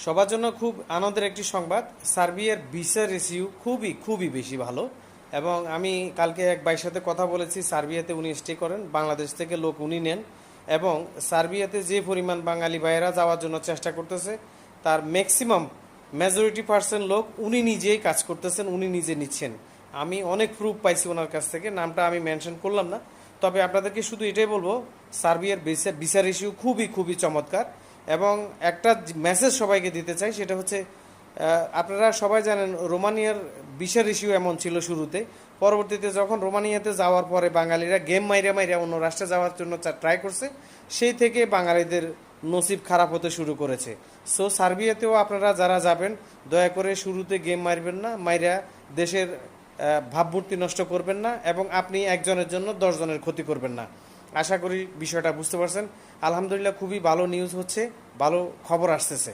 সবার জন্য খুব আনন্দের একটি সংবাদ। সার্বিয়ার ভিসা রেসিউ খুবই বেশি ভালো। এবং আমি কালকে এক ভাইয়ের সাথে কথা বলেছি, সার্বিয়াতে উনি স্টে করেন, বাংলাদেশ থেকে লোক উনি নেন। এবং সার্বিয়াতে যে পরিমাণ বাঙালি ভাইয়েরা যাওয়ার জন্য চেষ্টা করতেছে, তার ম্যাক্সিমাম মেজরিটি পার্সেন্ট লোক উনি নিজেই কাজ করতেছেন, উনি নিজে নিচ্ছেন। আমি অনেক প্রুফ পাইছি ওনার কাছ থেকে, নামটা আমি মেনশন করলাম না। তবে আপনাদেরকে শুধু এটাই বলবো, সার্বিয়ার ভিসা রেসিউ খুবই চমৎকার। এবং একটা মেসেজ সবাইকে দিতে চাই, সেটা হচ্ছে আপনারা সবাই জানেন রোমানিয়ার ভিসা রেশিও এমন ছিল শুরুতে। পরবর্তীতে যখন রোমানিয়াতে যাওয়ার পরে বাঙালিরা গেম মাইরা অন্য রাষ্ট্রে যাওয়ার জন্য ট্রাই করছে, সেই থেকে বাঙালিদের নসিব খারাপ হতে শুরু করেছে। সো সার্বিয়াতেও আপনারা যারা যাবেন, দয়া করে শুরুতে গেম মারবেন না, মাইরা দেশের ভাবমূর্তি নষ্ট করবেন না, এবং আপনি একজনের জন্য 10 জনের ক্ষতি করবেন না। আশা করি বিষয়টা বুঝতে পারছেন। আলহামদুলিল্লাহ, খুবই ভালো নিউজ হচ্ছে, ভালো খবর আসতেছে।